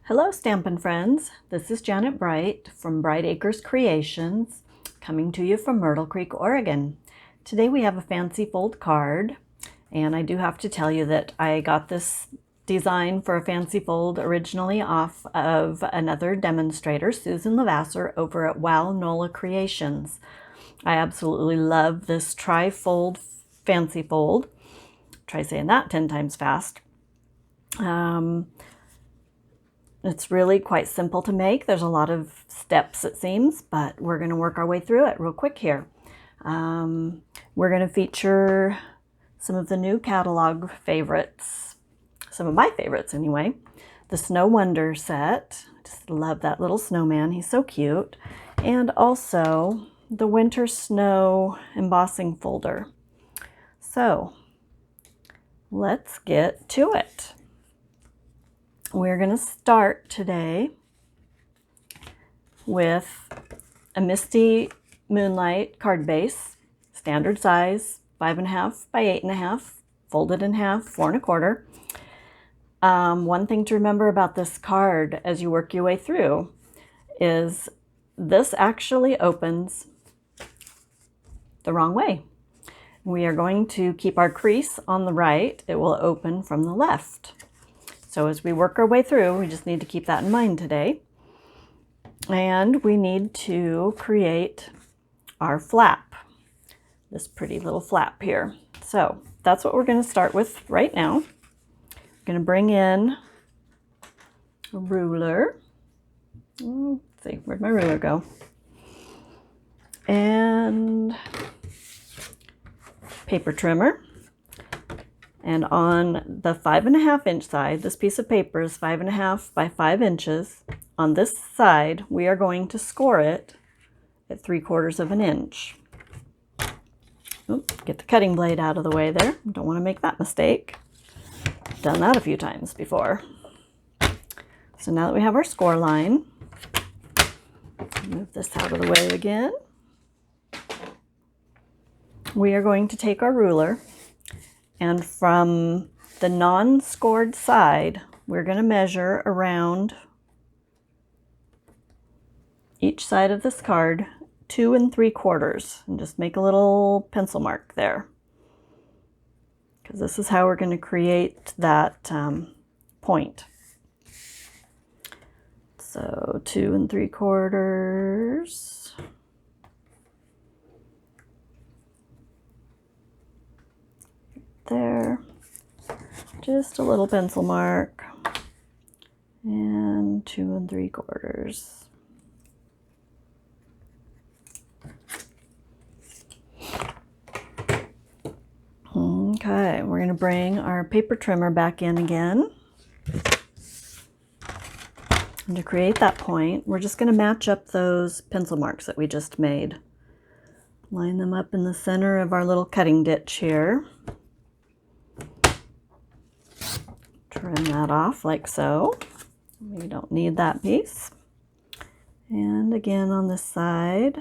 Hello Stampin' Friends, this is Janet Bright from Bright Acres Creations, coming to you from Myrtle Creek, Oregon. Today we have a fancy fold card, and I do have to tell you that I got this design for a fancy fold originally off of another demonstrator, Susan Lavasser, over at Wow Nola Creations. I absolutely love this Trifold fancy fold. Try saying that 10 times fast. It's really quite simple to make. There's a lot of steps, it seems, but we're going to work our way through it real quick here. We're going to feature some of the new catalog favorites, some of my favorites anyway. The Snow Wonder set. Just love that little snowman. He's so cute. And also the Winter Snow embossing folder. So let's get to it. We're going to start today with a Misty Moonlight card base, standard size, 5.5 by 8.5, folded in half, 4 1/4. One thing to remember about this card as you work your way through is this actually opens the wrong way. We are going to keep our crease on the right. It will open from the left. So as we work our way through, we just need to keep that in mind today. And we need to create our flap, this pretty little flap here. So that's what we're going to start with right now. I'm going to bring in a ruler. Let's see, where'd my ruler go? And paper trimmer. And on the 5.5 inch side, this piece of paper is 5.5 by 5 inches. On this side, we are going to score it at 3/4 inch. Oops, get the cutting blade out of the way there. Don't want to make that mistake. Done that a few times before. So now that we have our score line, move this out of the way again. We are going to take our ruler, and from the non-scored side, we're going to measure around each side of this card 2 3/4, and just make a little pencil mark there, because this is how we're going to create that point. So 2 3/4. There, just a little pencil mark, and 2 3/4. Okay, we're going to bring our paper trimmer back in again. And to create that point, we're just going to match up those pencil marks that we just made. Line them up in the center of our little cutting ditch here. Trim that off like so. We don't need that piece. And again on this side,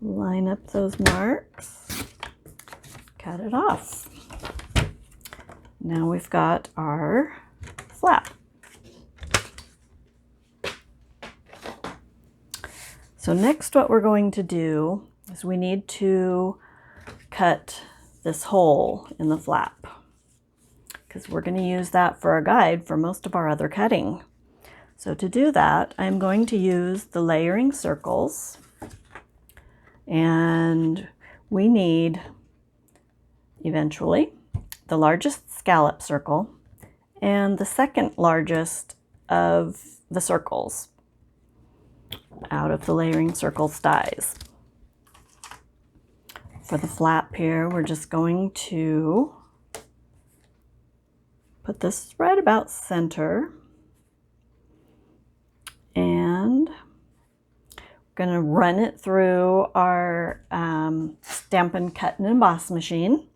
line up those marks, cut it off. Now we've got our flap. So next what we're going to do is we need to cut this hole in the flap, because we're going to use that for a guide for most of our other cutting. So to do that, I'm going to use the layering circles, and we need eventually the largest scallop circle and the second largest of the circles out of the layering circles dies. For the flap here, we're just going to put this right about center, and we're going to run it through our Stampin' Cut and Emboss machine.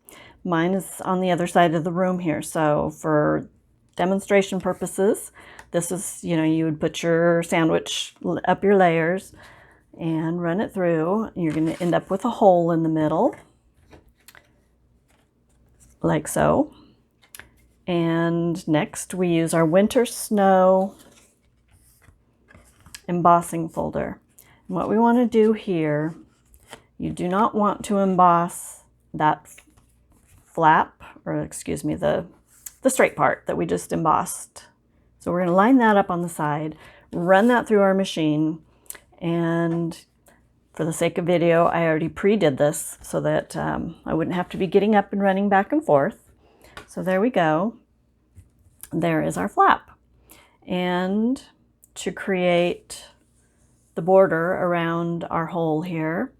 Mine is on the other side of the room here, so for demonstration purposes, this is, you would put your sandwich up your layers and run it through. You're going to end up with a hole in the middle, like so. And next we use our winter snow embossing folder. And what we want to do here, you do not want to emboss that flap, or excuse me, the straight part that we just embossed. So we're going to line that up on the side, run that through our machine, and for the sake of video, I already pre-did this so that I wouldn't have to be getting up and running back and forth. So there we go. There is our flap. And to create the border around our hole here,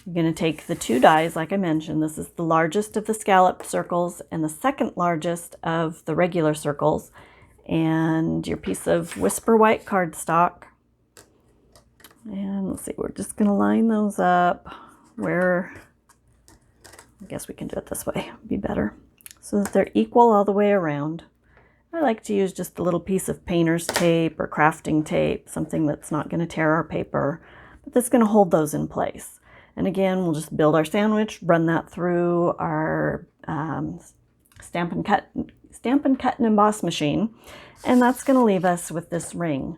you're going to take the 2 dies, like I mentioned. This is the largest of the scalloped circles and the second largest of the regular circles, and your piece of Whisper White cardstock. And let's see, we're just going to line those up where, I guess we can do it this way, be better, so that they're equal all the way around. I like to use just a little piece of painter's tape or crafting tape, something that's not going to tear our paper, but that's going to hold those in place. And again, we'll just build our sandwich, run that through our Stampin' Cut and Emboss machine, and that's going to leave us with this ring,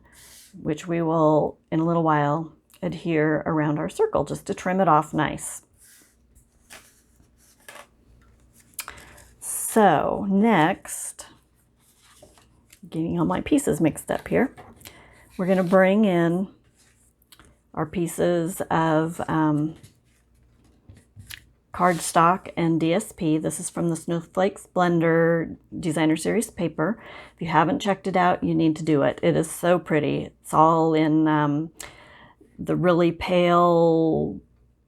which we will, in a little while, adhere around our circle just to trim it off nice. So next, getting all my pieces mixed up here, we're going to bring in our pieces of cardstock and DSP. This is from the Snowflake Splendor Designer Series paper. If you haven't checked it out, you need to do it. It is so pretty. It's all in the really pale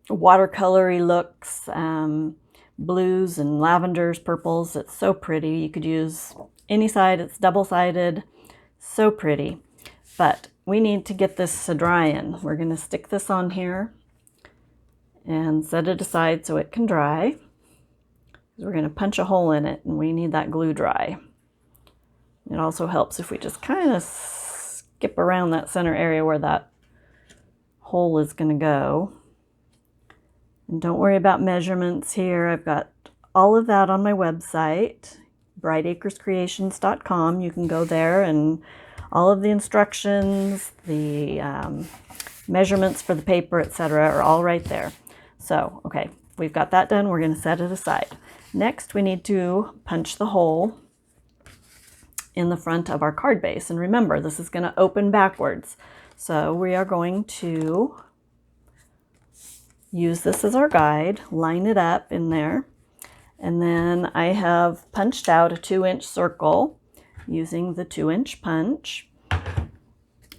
watercolory looks, blues and lavenders, purples. It's so pretty. You could use any side. It's double-sided. So pretty. But we need to get this drying. We're going to stick this on here and set it aside so it can dry. We're going to punch a hole in it, and we need that glue dry. It also helps if we just kind of skip around that center area where that hole is going to go. And don't worry about measurements here. I've got all of that on my website, brightacrescreations.com. You can go there, and all of the instructions, the measurements for the paper, etc., are all right there. So, okay, we've got that done. We're going to set it aside. Next, we need to punch the hole in the front of our card base. And remember, this is going to open backwards. So we are going to use this as our guide, line it up in there. And then I have punched out a 2-inch circle using the 2-inch punch.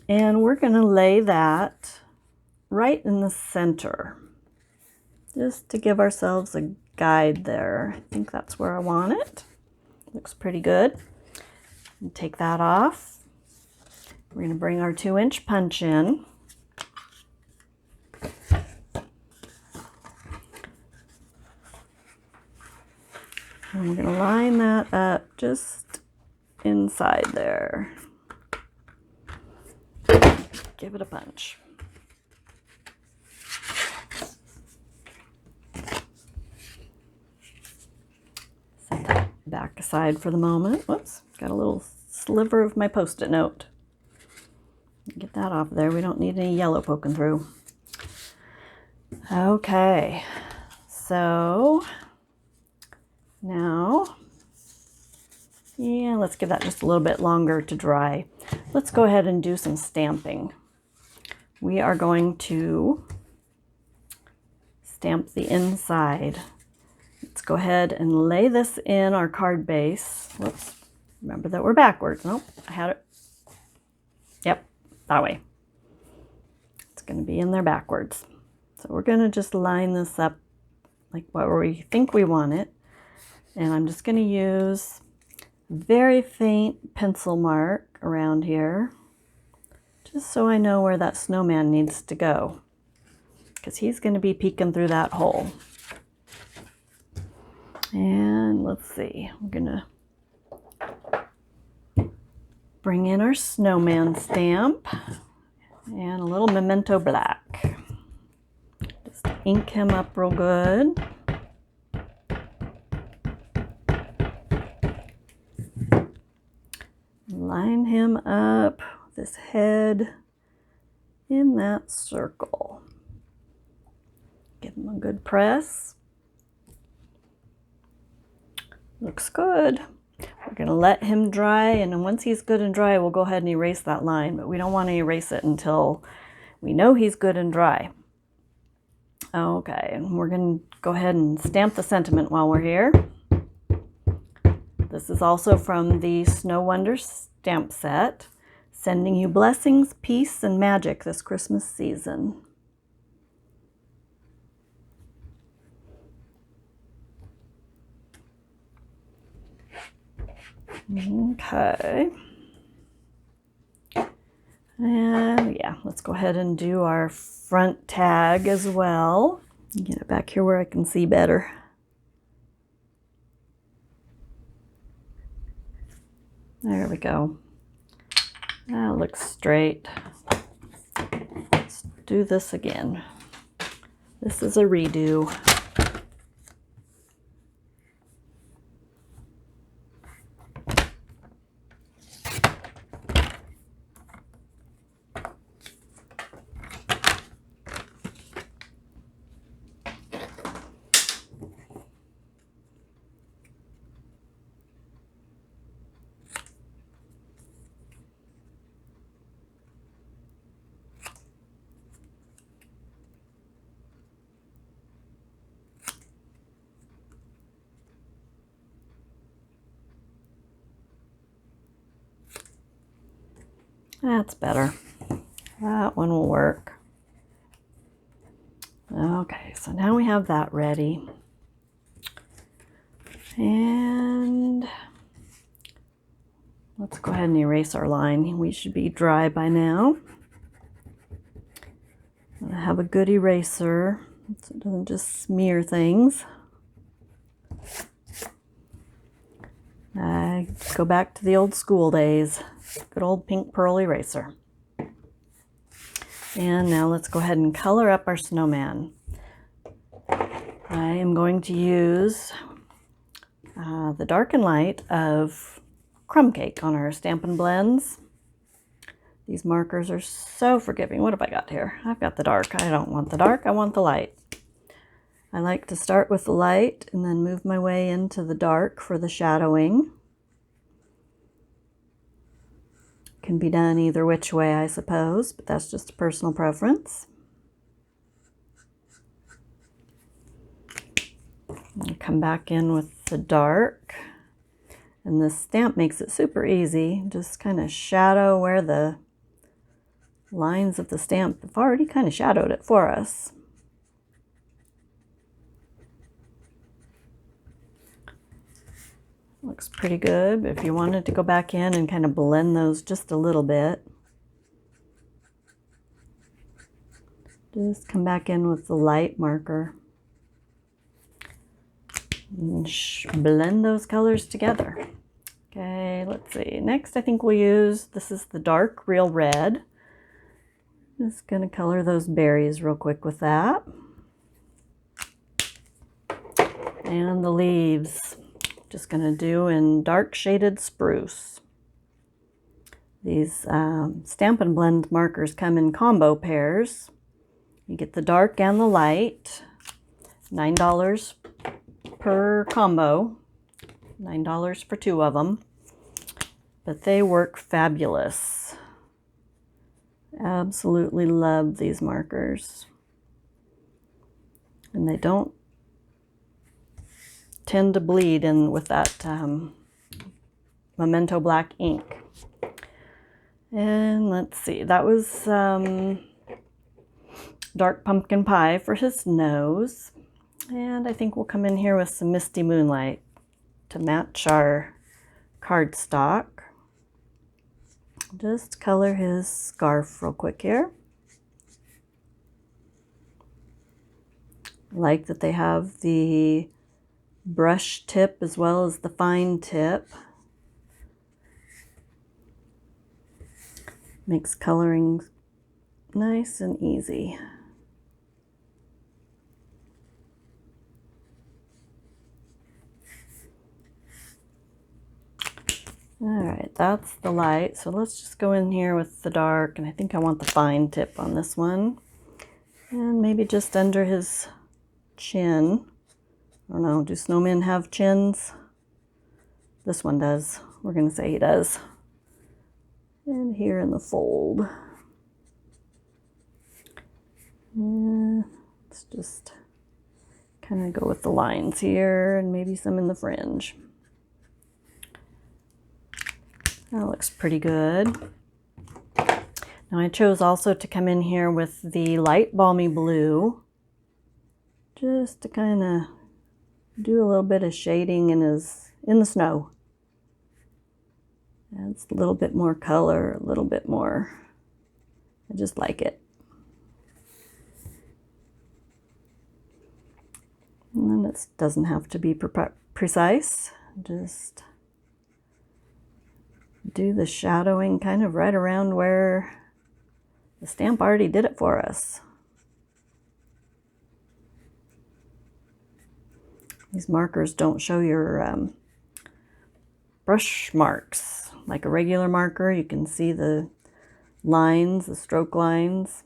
And we're going to lay that right in the center, just to give ourselves a guide there. I think that's where I want it. Looks pretty good. And take that off. We're going to bring our 2-inch punch in. And we're going to line that up just inside there. Give it a punch. Set that back aside for the moment. Whoops, got a little sliver of my Post-it note. Get that off there. We don't need any yellow poking through. Okay, so now, yeah, let's give that just a little bit longer to dry. Let's go ahead and do some stamping. We are going to stamp the inside. Let's go ahead and lay this in our card base. Whoops, remember that we're backwards. Nope, I had it. Yep, that way. It's going to be in there backwards. So we're going to just line this up like where we think we want it. And I'm just going to use very faint pencil mark around here, just so I know where that snowman needs to go, because he's going to be peeking through that hole. And let's see, I'm going to bring in our snowman stamp and a little Memento Black. Just ink him up real good. line him up with his head in that circle. Give him a good press. Looks good. We're going to let him dry, and then once he's good and dry, we'll go ahead and erase that line, but we don't want to erase it until we know he's good and dry. Okay, and we're going to go ahead and stamp the sentiment while we're here. This is also from the Snow Wonder stamp set. Sending you blessings, peace, and magic this Christmas season. Okay. And yeah, let's go ahead and do our front tag as well. Get it back here where I can see better. There we go. That looks straight. Let's do this again. This is a redo. That's better. That one will work. Okay, so now we have that ready. And let's go ahead and erase our line. We should be dry by now. I have a good eraser so it doesn't just smear things. I go back to the old school days. Good old pink pearl eraser. And now let's go ahead and color up our snowman. I am going to use the dark and light of Crumb Cake on our Stampin' Blends. These markers are so forgiving. What have I got here? I've got the dark. I don't want the dark. I want the light. I like to start with the light and then move my way into the dark for the shadowing. Can be done either which way, I suppose, but that's just a personal preference. And come back in with the dark. And this stamp makes it super easy. Just kind of shadow where the lines of the stamp have already kind of shadowed it for us. Looks pretty good, but if you wanted to go back in and kind of blend those just a little bit, just come back in with the light marker and blend those colors together. Okay, let's see. Next I think we'll use, this is the dark real red. Just gonna color those berries real quick with that. And the leaves. Just going to do in dark shaded spruce. These Stampin' Blend markers come in combo pairs. You get the dark and the light. $9 per combo. $9 for two of them. But they work fabulous. Absolutely love these markers. And they don't tend to bleed in with that Memento Black ink. And let's see, that was dark pumpkin pie for his nose. And I think we'll come in here with some Misty Moonlight to match our cardstock. Just color his scarf real quick here. I like that they have the brush tip as well as the fine tip. Makes coloring nice and easy. All right, that's the light. So let's just go in here with the dark, and I think I want the fine tip on this one. And maybe just under his chin. I don't know, do snowmen have chins? This one does. We're gonna say he does. And here in the fold. Let's just kind of go with the lines here and maybe some in the fringe. That looks pretty good. Now I chose also to come in here with the light balmy blue, just to kind of do a little bit of shading in the snow. Adds a little bit more color, a little bit more. I just like it. And then it doesn't have to be precise. Just do the shadowing kind of right around where the stamp already did it for us. These markers don't show your brush marks like a regular marker. You can see the lines, the stroke lines.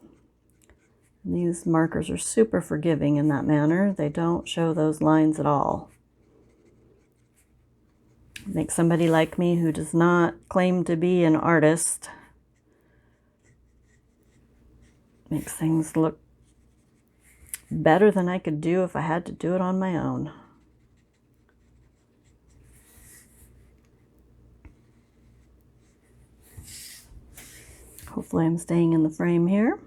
And these markers are super forgiving in that manner. They don't show those lines at all. Makes somebody like me who does not claim to be an artist, makes things look better than I could do if I had to do it on my own. Hopefully I'm staying in the frame here.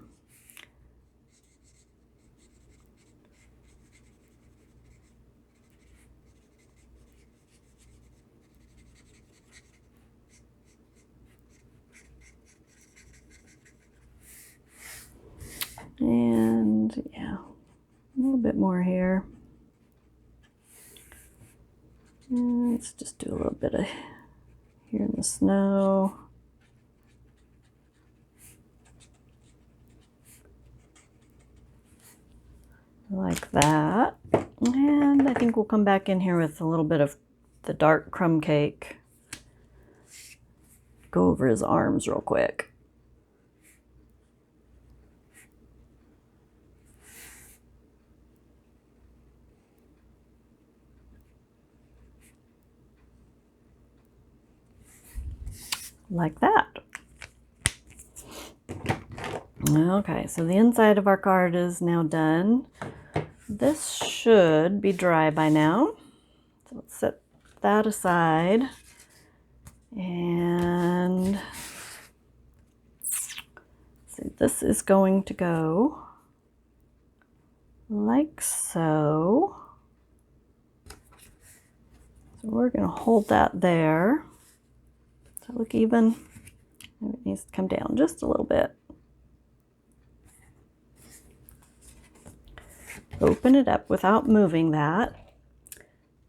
And yeah, a little bit more here. And let's just do a little bit of here in the snow. Like that. And I think we'll come back in here with a little bit of the dark crumb cake. Go over his arms real quick. Like that. Okay, so the inside of our card is now done. This should be dry by now. So let's set that aside. And see, this is going to go like so. So we're going to hold that there. Does that look even? It needs to come down just a little bit. Open it up without moving that.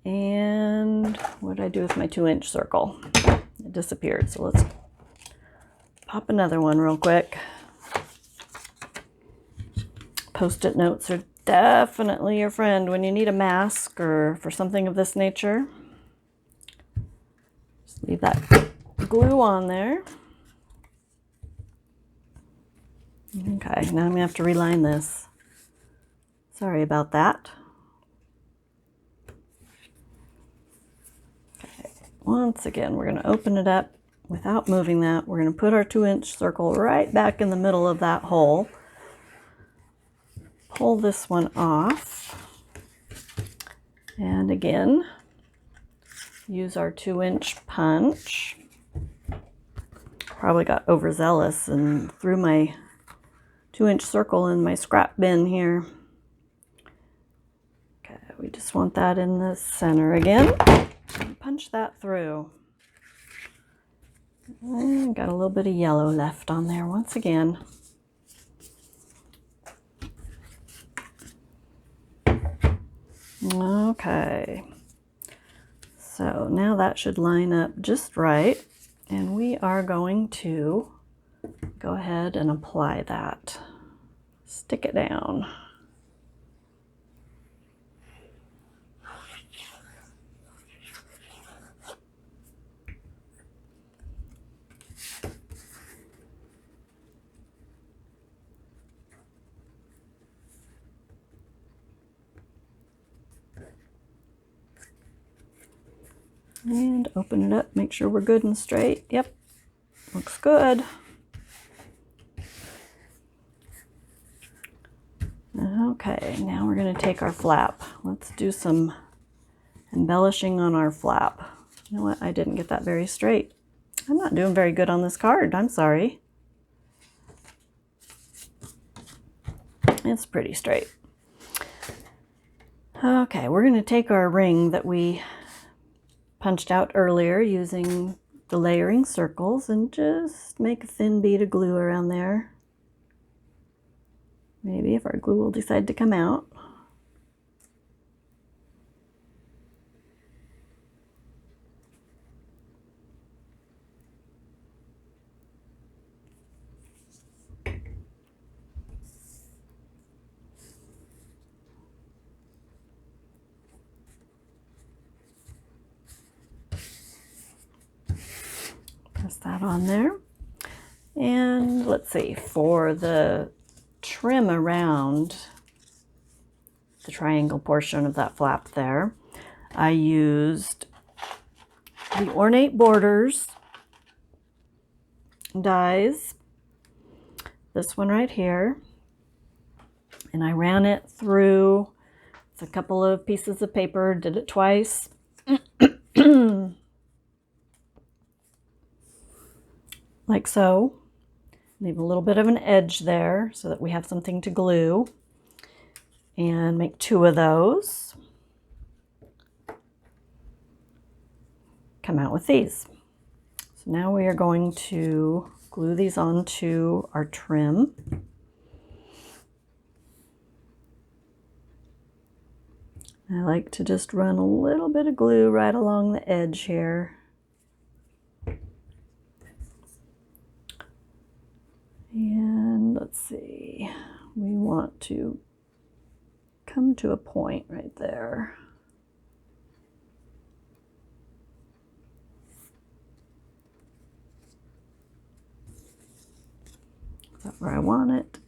And what did I do with my 2-inch circle? It disappeared, so let's pop another one real quick. Post-it notes are definitely your friend when you need a mask or for something of this nature. Just leave that glue on there. Okay, now I'm gonna have to reline this. Sorry about that. Okay, once again, we're going to open it up without moving that. We're going to put our 2-inch circle right back in the middle of that hole. Pull this one off. And again, use our 2-inch punch. Probably got overzealous and threw my 2-inch circle in my scrap bin here. We just want that in the center again. And punch that through. And got a little bit of yellow left on there once again. Okay. So now that should line up just right. And we are going to go ahead and apply that. Stick it down. And open it up, make sure we're good and straight. Yep, looks good. Okay, now we're going to take our flap. Let's do some embellishing on our flap. You know what? I didn't get that very straight. I'm not doing very good on this card. I'm sorry. It's pretty straight. Okay, we're going to take our ring that we punched out earlier using the layering circles and just make a thin bead of glue around there. Maybe if our glue will decide to come out. Press that on there. And let's see, for the trim around the triangle portion of that flap there, I used the Ornate Borders dies, this one right here, and I ran it through a couple of pieces of paper, did it twice. Like so. Leave a little bit of an edge there so that we have something to glue. And make 2 of those. Come out with these. So now we are going to glue these onto our trim. I like to just run a little bit of glue right along the edge here. And let's see, we want to come to a point right there. Is that where I want it?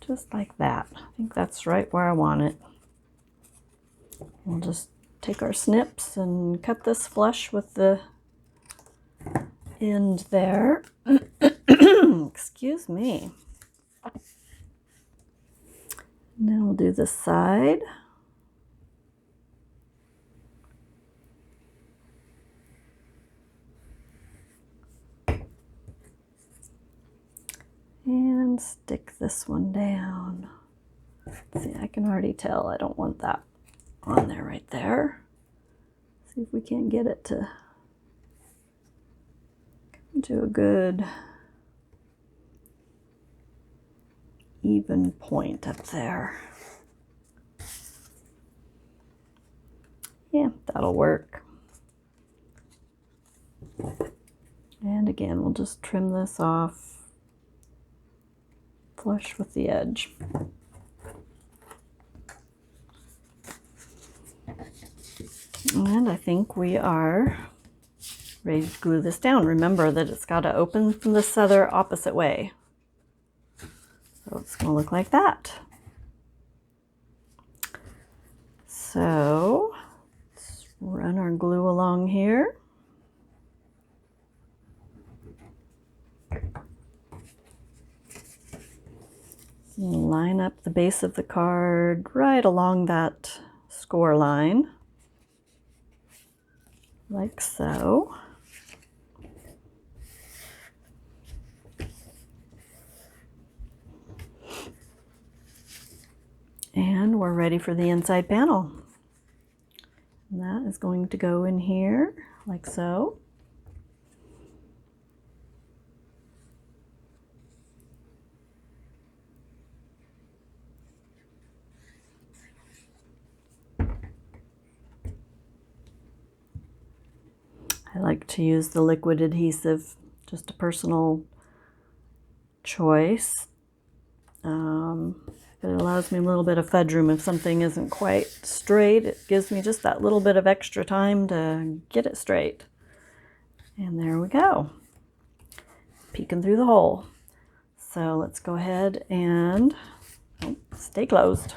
Just like that. I think that's right where I want it. We'll just take our snips and cut this flush with the end there. Excuse me. Now we'll do this side. And stick this one down. See, I can already tell I don't want that on there right there. See if we can't get it to come to a good even point up there. Yeah, that'll work. And again, we'll just trim this off flush with the edge. And I think we are ready to glue this down. Remember that it's got to open from this other opposite way. So it's going to look like that. So let's run our glue along here. Line up the base of the card right along that score line, like so. And we're ready for the inside panel. And that is going to go in here, like so. I like to use the liquid adhesive, just a personal choice. It allows me a little bit of fudge room if something isn't quite straight. It gives me just that little bit of extra time to get it straight. And there we go, peeking through the hole. So let's go ahead and stay closed.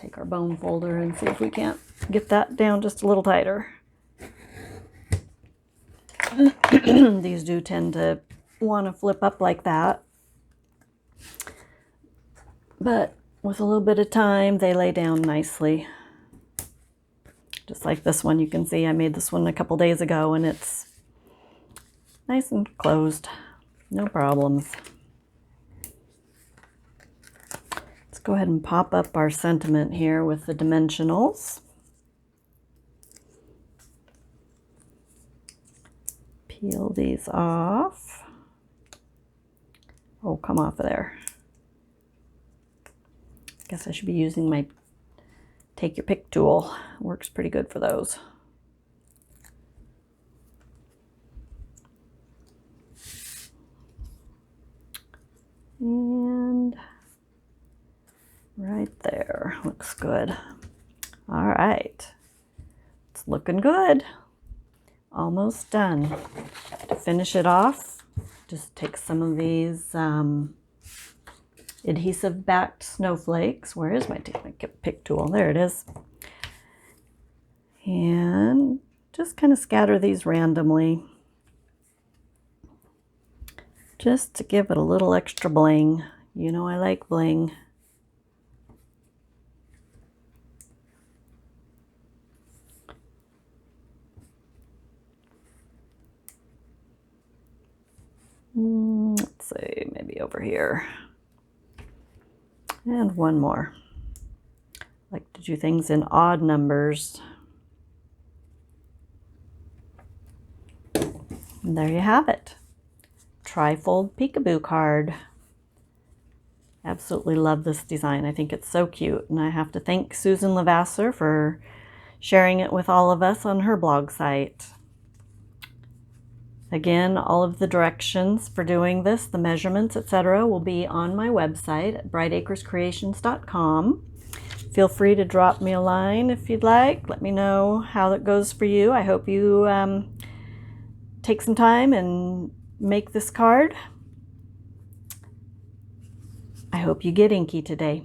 take our bone folder and see if we can't get that down just a little tighter. These do tend to want to flip up like that, but with a little bit of time, they lay down nicely. Just like this one, you can see I made this one a couple days ago and it's nice and closed, no problems. Let's go ahead and pop up our sentiment here with the dimensionals. Peel these off. Oh, come off of there. Guess I should be using my take your pick tool. Works pretty good for those. And right there, looks good. All right, it's looking good. Almost done. To finish it off, just take some of these adhesive backed snowflakes. Where is my pick tool? There it is. And just kind of scatter these randomly, just to give it a little extra bling. You know I like bling. Let's see, maybe over here. And one more. I like to do things in odd numbers. And there you have it. Trifold peekaboo card. Absolutely love this design. I think it's so cute. And I have to thank Susan Levasseur for sharing it with all of us on her blog site. Again, all of the directions for doing this, the measurements, etc., will be on my website at brightacrescreations.com. Feel free to drop me a line if you'd like. Let me know how it goes for you. I hope you take some time and make this card. I hope you get inky today.